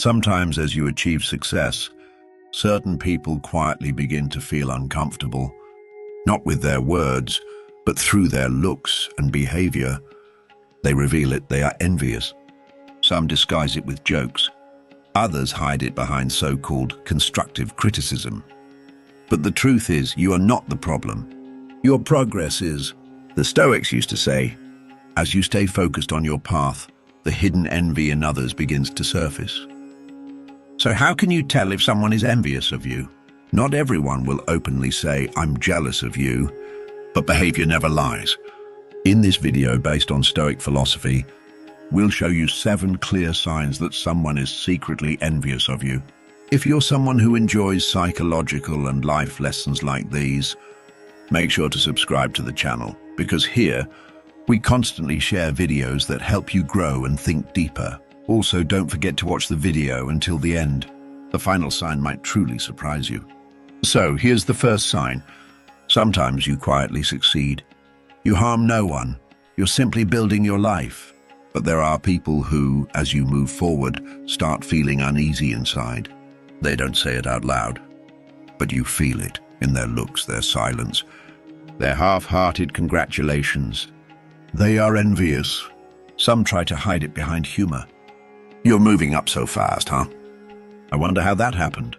Sometimes as you achieve success, certain people quietly begin to feel uncomfortable, not with their words, but through their looks and behavior. They reveal it, they are envious. Some disguise it with jokes. Others hide it behind so-called constructive criticism. But the truth is, you are not the problem. Your progress is. The Stoics used to say, as you stay focused on your path, the hidden envy in others begins to surface. So how can you tell if someone is envious of you? Not everyone will openly say, I'm jealous of you, but behavior never lies. In this video based on Stoic philosophy, we'll show you 7 clear signs that someone is secretly envious of you. If you're someone who enjoys psychological and life lessons like these, make sure to subscribe to the channel, because here, we constantly share videos that help you grow and think deeper. Also, don't forget to watch the video until the end. The final sign might truly surprise you. So, here's the first sign. Sometimes you quietly succeed. You harm no one. You're simply building your life. But there are people who, as you move forward, start feeling uneasy inside. They don't say it out loud, but you feel it in their looks, their silence, their half-hearted congratulations. They are envious. Some try to hide it behind humor. You're moving up so fast, huh? I wonder how that happened.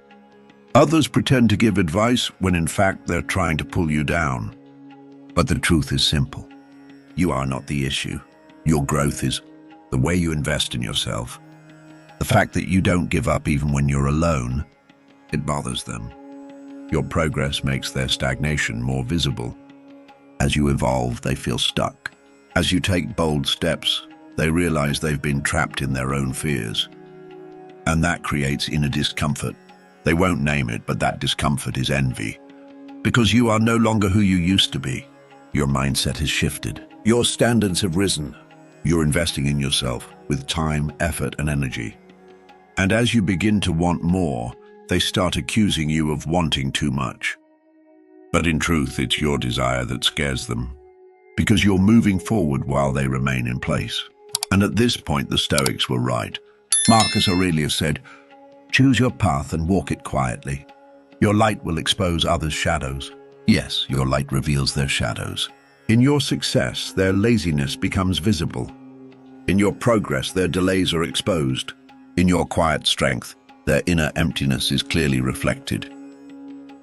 Others pretend to give advice when in fact they're trying to pull you down. But the truth is simple. You are not the issue. Your growth is the way you invest in yourself. The fact that you don't give up even when you're alone, it bothers them. Your progress makes their stagnation more visible. As you evolve, they feel stuck. As you take bold steps, they realize they've been trapped in their own fears. And that creates inner discomfort. They won't name it, but that discomfort is envy. Because you are no longer who you used to be. Your mindset has shifted. Your standards have risen. You're investing in yourself with time, effort, and energy. And as you begin to want more, they start accusing you of wanting too much. But in truth, it's your desire that scares them, because you're moving forward while they remain in place. And at this point, the Stoics were right. Marcus Aurelius said, choose your path and walk it quietly. Your light will expose others' shadows. Yes, your light reveals their shadows. In your success, their laziness becomes visible. In your progress, their delays are exposed. In your quiet strength, their inner emptiness is clearly reflected.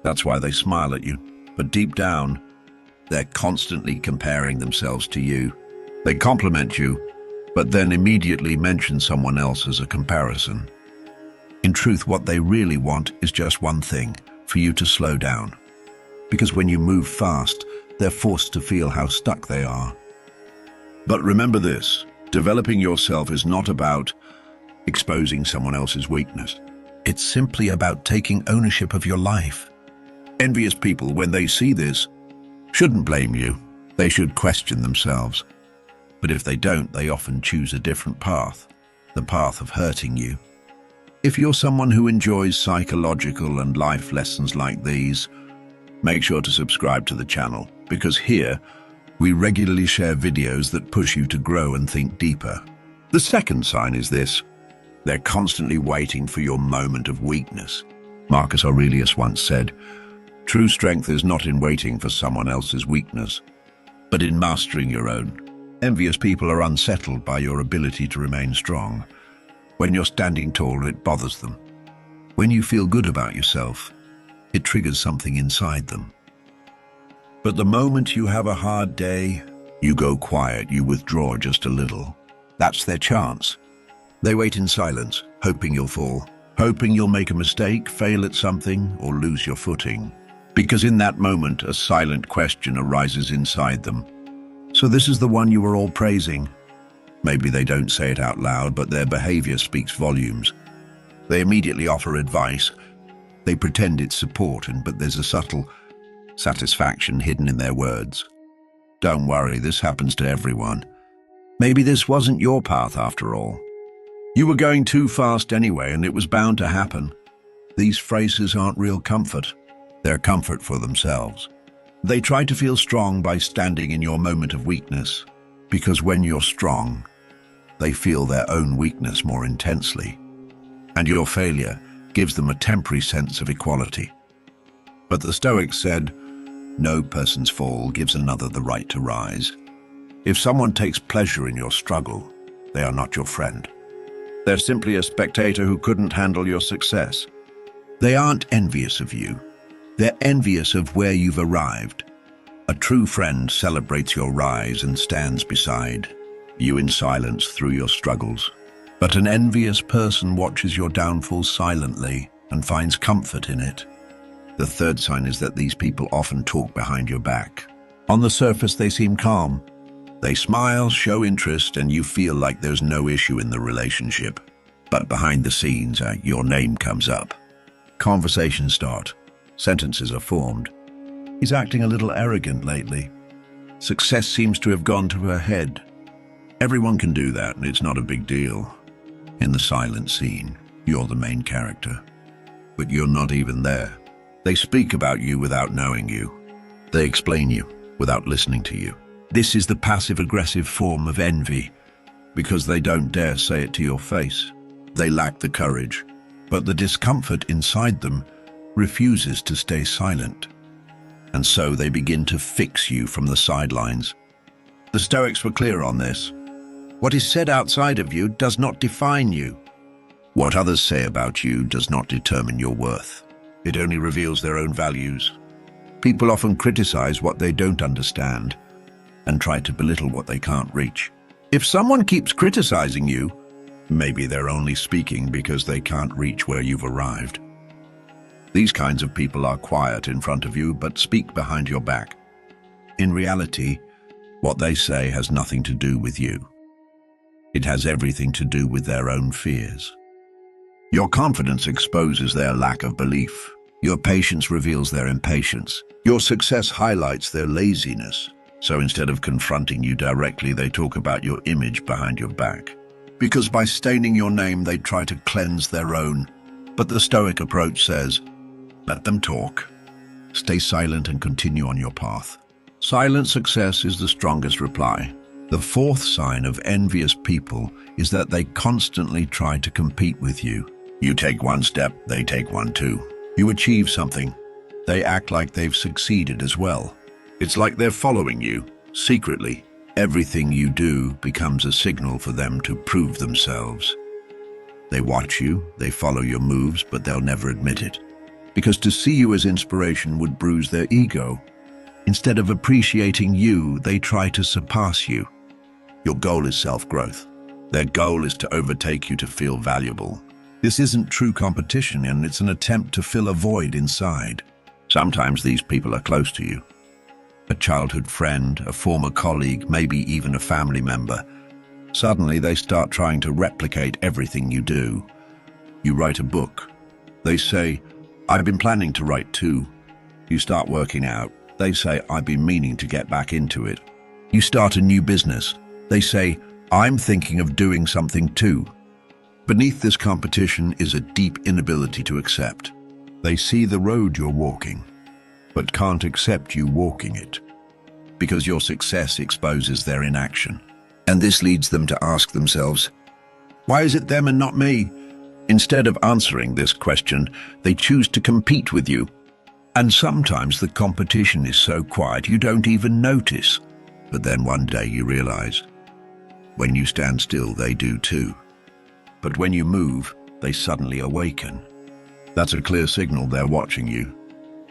That's why they smile at you. But deep down, they're constantly comparing themselves to you. They compliment you, but then immediately mention someone else as a comparison. In truth, what they really want is just one thing, for you to slow down. Because when you move fast, they're forced to feel how stuck they are. But remember this, developing yourself is not about exposing someone else's weakness. It's simply about taking ownership of your life. Envious people, when they see this, shouldn't blame you. They should question themselves. But if they don't, they often choose a different path, the path of hurting you. If you're someone who enjoys psychological and life lessons like these, make sure to subscribe to the channel, because here, we regularly share videos that push you to grow and think deeper. The second sign is this. They're constantly waiting for your moment of weakness. Marcus Aurelius once said, true strength is not in waiting for someone else's weakness, but in mastering your own. Envious people are unsettled by your ability to remain strong. When you're standing tall, it bothers them. When you feel good about yourself, it triggers something inside them. But the moment you have a hard day, you go quiet, you withdraw just a little. That's their chance. They wait in silence, hoping you'll fall, hoping you'll make a mistake, fail at something, or lose your footing. Because in that moment, a silent question arises inside them. So this is the one you were all praising. Maybe they don't say it out loud, but their behavior speaks volumes. They immediately offer advice. They pretend it's support, but there's a subtle satisfaction hidden in their words. Don't worry, this happens to everyone. Maybe this wasn't your path after all. You were going too fast anyway, and it was bound to happen. These phrases aren't real comfort. They're comfort for themselves. They try to feel strong by standing in your moment of weakness, because when you're strong, they feel their own weakness more intensely. and your failure gives them a temporary sense of equality. But the Stoics said, no person's fall gives another the right to rise. If someone takes pleasure in your struggle, they are not your friend. They're simply a spectator who couldn't handle your success. They aren't envious of you. They're envious of where you've arrived. A true friend celebrates your rise and stands beside you in silence through your struggles. But an envious person watches your downfall silently and finds comfort in it. The third sign is that these people often talk behind your back. On the surface, they seem calm. They smile, show interest, and you feel like there's no issue in the relationship. But behind the scenes, your name comes up. Conversations start. Sentences are formed. He's acting a little arrogant lately. Success seems to have gone to her head. Everyone can do that, and it's not a big deal. In the silent scene, you're the main character. But you're not even there. They speak about you without knowing you. They explain you without listening to you. This is the passive-aggressive form of envy, because they don't dare say it to your face. They lack the courage, but the discomfort inside them refuses to stay silent. And so they begin to fix you from the sidelines. The Stoics were clear on this. What is said outside of you does not define you. What others say about you does not determine your worth. It only reveals their own values. People often criticize what they don't understand and try to belittle what they can't reach. If someone keeps criticizing you, maybe they're only speaking because they can't reach where you've arrived. These kinds of people are quiet in front of you but speak behind your back. In reality, what they say has nothing to do with you. It has everything to do with their own fears. Your confidence exposes their lack of belief. Your patience reveals their impatience. Your success highlights their laziness. So instead of confronting you directly, they talk about your image behind your back. Because by staining your name, they try to cleanse their own. But the Stoic approach says, let them talk. Stay silent and continue on your path. Silent success is the strongest reply. The fourth sign of envious people is that they constantly try to compete with you. You take one step, they take one too. You achieve something, they act like they've succeeded as well. It's like they're following you, secretly. Everything you do becomes a signal for them to prove themselves. They watch you, they follow your moves, but they'll never admit it. Because to see you as inspiration would bruise their ego. Instead of appreciating you, they try to surpass you. Your goal is self-growth. Their goal is to overtake you to feel valuable. This isn't true competition, and it's an attempt to fill a void inside. Sometimes these people are close to you. A childhood friend, a former colleague, maybe even a family member. Suddenly they start trying to replicate everything you do. You write a book. They say, I've been planning to write too. You start working out. They say, I've been meaning to get back into it. You start a new business. They say, I'm thinking of doing something too. Beneath this competition is a deep inability to accept. They see the road you're walking, but can't accept you walking it, because your success exposes their inaction. And this leads them to ask themselves, why is it them and not me? Instead of answering this question, they choose to compete with you. And sometimes the competition is so quiet you don't even notice. But then one day you realize, when you stand still, they do too. But when you move, they suddenly awaken. That's a clear signal they're watching you.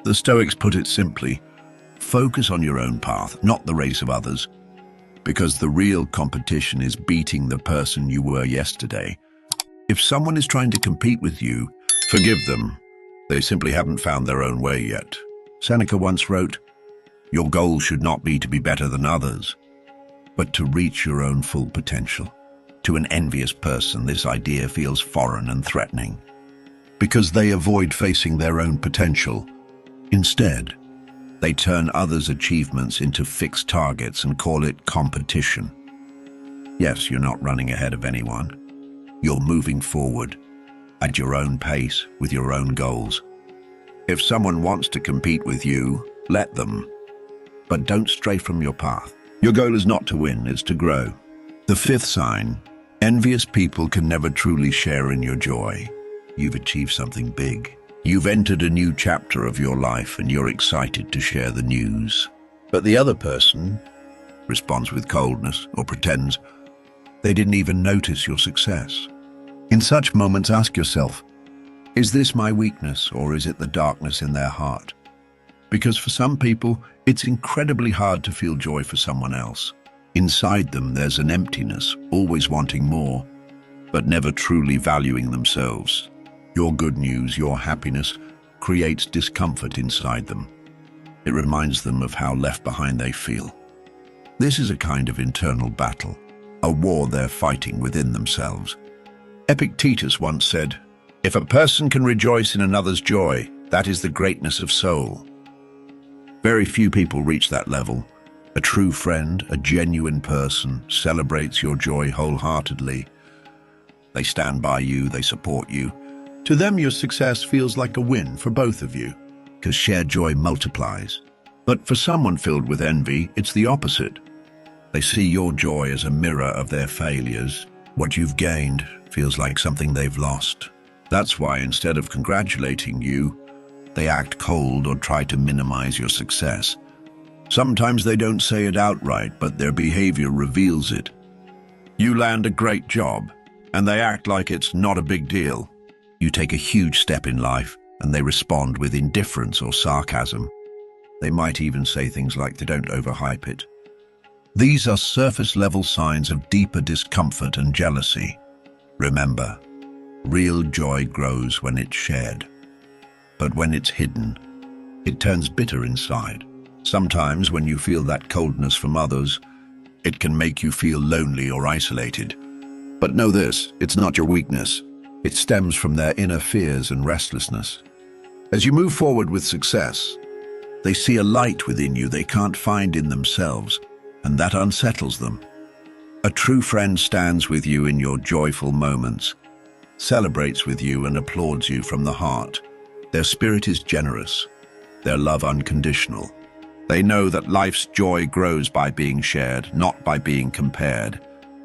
The Stoics put it simply, focus on your own path, not the race of others. Because the real competition is beating the person you were yesterday. If someone is trying to compete with you, forgive them. They simply haven't found their own way yet. Seneca once wrote, your goal should not be to be better than others, but to reach your own full potential. To an envious person, this idea feels foreign and threatening, because they avoid facing their own potential. Instead, they turn others' achievements into fixed targets and call it competition. Yes, you're not running ahead of anyone. You're moving forward at your own pace with your own goals. If someone wants to compete with you, let them. But don't stray from your path. Your goal is not to win, it's to grow. The fifth sign, envious people can never truly share in your joy. you've achieved something big. You've entered a new chapter of your life and you're excited to share the news. But the other person responds with coldness or pretends they didn't even notice your success. In such moments, ask yourself, is this my weakness or is it the darkness in their heart? Because for some people, it's incredibly hard to feel joy for someone else. Inside them, there's an emptiness, always wanting more, but never truly valuing themselves. Your good news, your happiness, creates discomfort inside them. It reminds them of how left behind they feel. This is a kind of internal battle, a war they're fighting within themselves. Epictetus once said, "If a person can rejoice in another's joy, that is the greatness of soul." Very few people reach that level. A true friend, a genuine person, celebrates your joy wholeheartedly. They stand by you, they support you. To them, your success feels like a win for both of you, because shared joy multiplies. But for someone filled with envy, it's the opposite. They see your joy as a mirror of their failures. What you've gained feels like something they've lost. That's why instead of congratulating you, they act cold or try to minimize your success. Sometimes they don't say it outright, but their behavior reveals it. You land a great job, and they act like it's not a big deal. You take a huge step in life, and they respond with indifference or sarcasm. They might even say things like they don't overhype it. These are surface-level signs of deeper discomfort and jealousy. Remember, real joy grows when it's shared. But when it's hidden, it turns bitter inside. Sometimes when you feel that coldness from others, it can make you feel lonely or isolated. But know this, it's not your weakness. It stems from their inner fears and restlessness. As you move forward with success, they see a light within you they can't find in themselves, and that unsettles them. A true friend stands with you in your joyful moments, celebrates with you and applauds you from the heart. Their spirit is generous, their love unconditional. They know that life's joy grows by being shared, not by being compared.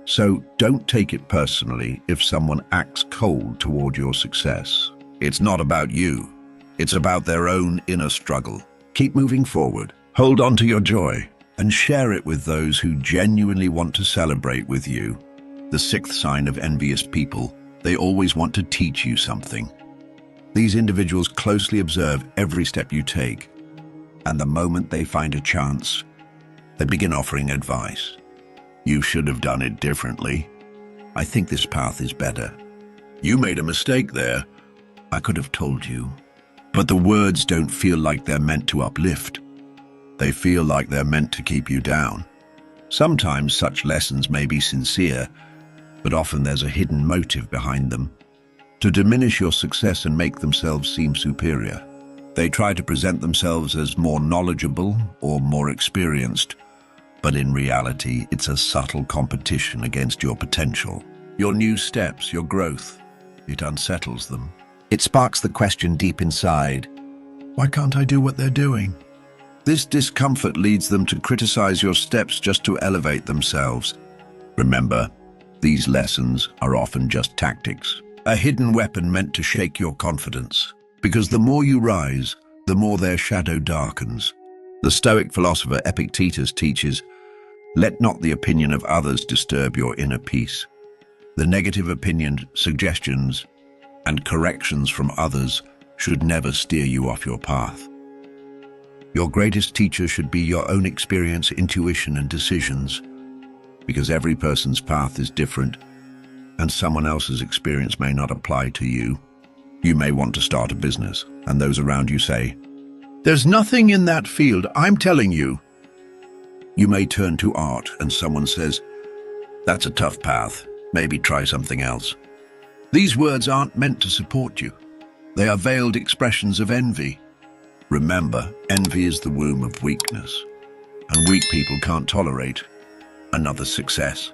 So don't take it personally if someone acts cold toward your success. It's not about you. It's about their own inner struggle. Keep moving forward. Hold on to your joy and share it with those who genuinely want to celebrate with you. The sixth sign of envious people, they always want to teach you something. These individuals closely observe every step you take, and the moment they find a chance, they begin offering advice. You should have done it differently. I think this path is better. You made a mistake there. I could have told you. But the words don't feel like they're meant to uplift. They feel like they're meant to keep you down. Sometimes such lessons may be sincere, but often there's a hidden motive behind them, to diminish your success and make themselves seem superior. They try to present themselves as more knowledgeable or more experienced, but in reality, it's a subtle competition against your potential. Your new steps, your growth, it unsettles them. It sparks the question deep inside, why can't I do what they're doing? This discomfort leads them to criticize your steps just to elevate themselves. Remember, these lessons are often just tactics, a hidden weapon meant to shake your confidence. Because the more you rise, the more their shadow darkens. The Stoic philosopher Epictetus teaches, let not the opinion of others disturb your inner peace. The negative opinion, suggestions, and corrections from others should never steer you off your path. Your greatest teacher should be your own experience, intuition, and decisions, because every person's path is different, and someone else's experience may not apply to you. You may want to start a business, and those around you say, there's nothing in that field, I'm telling you. You may turn to art, and someone says, that's a tough path, maybe try something else. These words aren't meant to support you. They are veiled expressions of envy. Remember, envy is the womb of weakness, and weak people can't tolerate another success.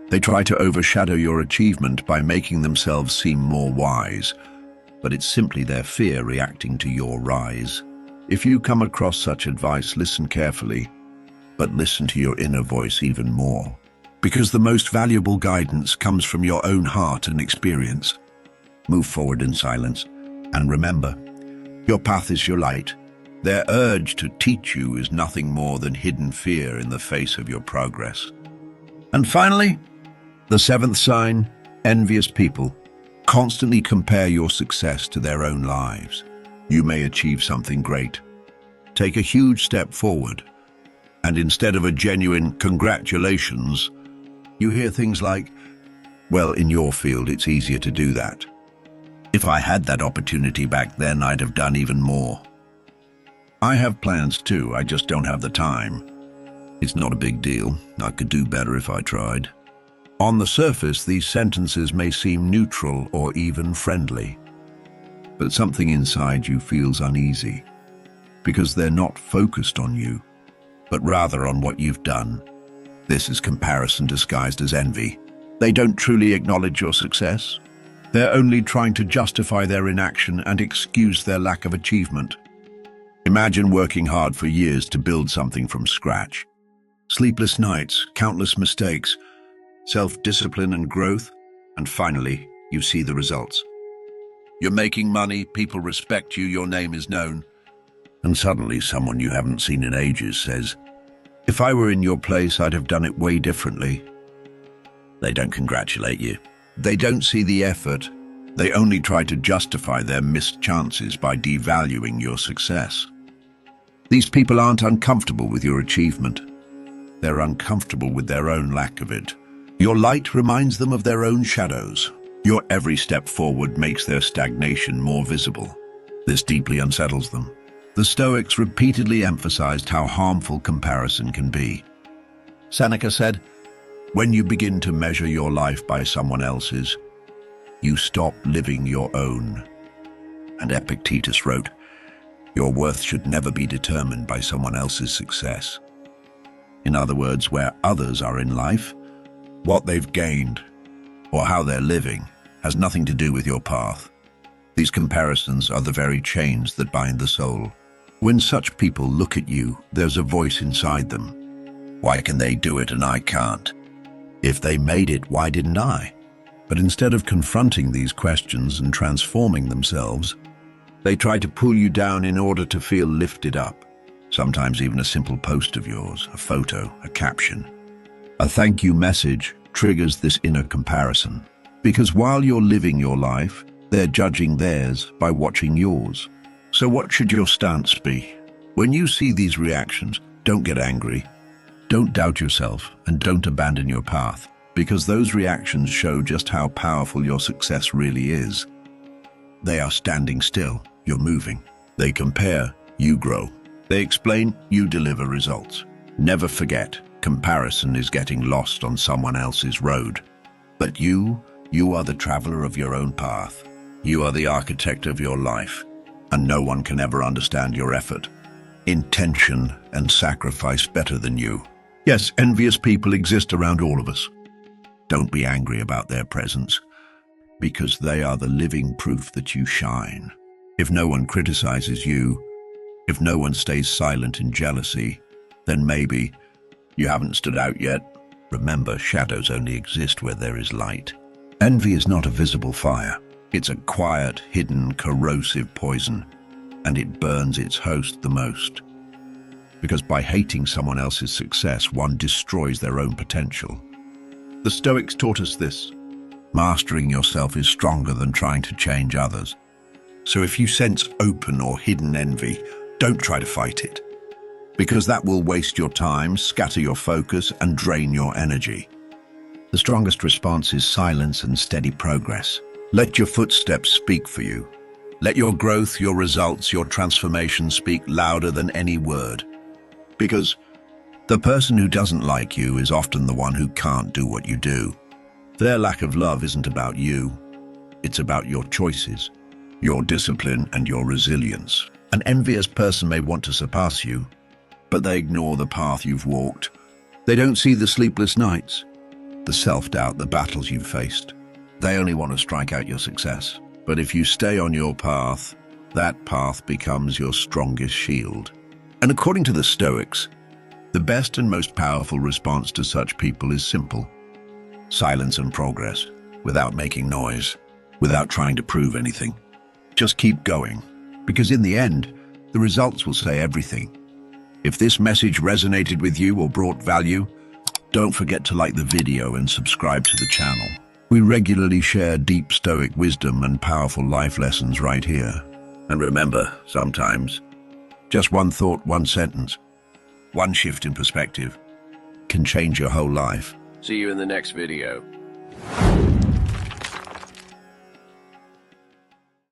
They try to overshadow your achievement by making themselves seem more wise, but it's simply their fear reacting to your rise. If you come across such advice, listen carefully, but listen to your inner voice even more, because the most valuable guidance comes from your own heart and experience. Move forward in silence. And remember, your path is your light. Their urge to teach you is nothing more than hidden fear in the face of your progress. And finally, the seventh sign, envious people constantly compare your success to their own lives. You may achieve something great, take a huge step forward, and instead of a genuine congratulations, you hear things like, well, in your field, it's easier to do that. If I had that opportunity back then, I'd have done even more. I have plans too, I just don't have the time. It's not a big deal. I could do better if I tried. On the surface, these sentences may seem neutral or even friendly, but something inside you feels uneasy because they're not focused on you, but rather on what you've done. This is comparison disguised as envy. They don't truly acknowledge your success. They're only trying to justify their inaction and excuse their lack of achievement. Imagine working hard for years to build something from scratch. Sleepless nights, countless mistakes, self-discipline and growth, and finally, you see the results. You're making money, people respect you, your name is known, and suddenly someone you haven't seen in ages says, if I were in your place, I'd have done it way differently. They don't congratulate you. They don't see the effort. They only try to justify their missed chances by devaluing your success. These people aren't uncomfortable with your achievement. They're uncomfortable with their own lack of it. Your light reminds them of their own shadows. Your every step forward makes their stagnation more visible. This deeply unsettles them. The Stoics repeatedly emphasized how harmful comparison can be. Seneca said, when you begin to measure your life by someone else's, you stop living your own. And Epictetus wrote, your worth should never be determined by someone else's success. In other words, where others are in life, what they've gained or how they're living has nothing to do with your path. These comparisons are the very chains that bind the soul. When such people look at you, there's a voice inside them. Why can they do it and I can't? If they made it, why didn't I? But instead of confronting these questions and transforming themselves, they try to pull you down in order to feel lifted up. Sometimes even a simple post of yours, a photo, a caption, a thank you message triggers this inner comparison. Because while you're living your life, they're judging theirs by watching yours. So what should your stance be? When you see these reactions, don't get angry. Don't doubt yourself and don't abandon your path, because those reactions show just how powerful your success really is. They are standing still, you're moving. They compare, you grow. They explain, you deliver results. Never forget, comparison is getting lost on someone else's road. But you are the traveler of your own path. You are the architect of your life, and no one can ever understand your effort, intention, and sacrifice better than you. Yes, envious people exist around all of us. Don't be angry about their presence, because they are the living proof that you shine. If no one criticizes you, if no one stays silent in jealousy, then maybe you haven't stood out yet. Remember, shadows only exist where there is light. Envy is not a visible fire. It's a quiet, hidden, corrosive poison, and it burns its host the most. Because by hating someone else's success, one destroys their own potential. The Stoics taught us this. Mastering yourself is stronger than trying to change others. So if you sense open or hidden envy, don't try to fight it, because that will waste your time, scatter your focus, and drain your energy. The strongest response is silence and steady progress. Let your footsteps speak for you. Let your growth, your results, your transformation speak louder than any word. Because the person who doesn't like you is often the one who can't do what you do. Their lack of love isn't about you. It's about your choices, your discipline, and your resilience. An envious person may want to surpass you, but they ignore the path you've walked. They don't see the sleepless nights, the self-doubt, the battles you've faced. They only want to strike out your success. But if you stay on your path, that path becomes your strongest shield. And according to the Stoics, the best and most powerful response to such people is simple. Silence and progress, without making noise. without trying to prove anything. Just keep going, because in the end, the results will say everything. If this message resonated with you or brought value, don't forget to like the video and subscribe to the channel. We regularly share deep Stoic wisdom and powerful life lessons right here. And remember, sometimes, just one thought, one sentence, one shift in perspective can change your whole life. See you in the next video.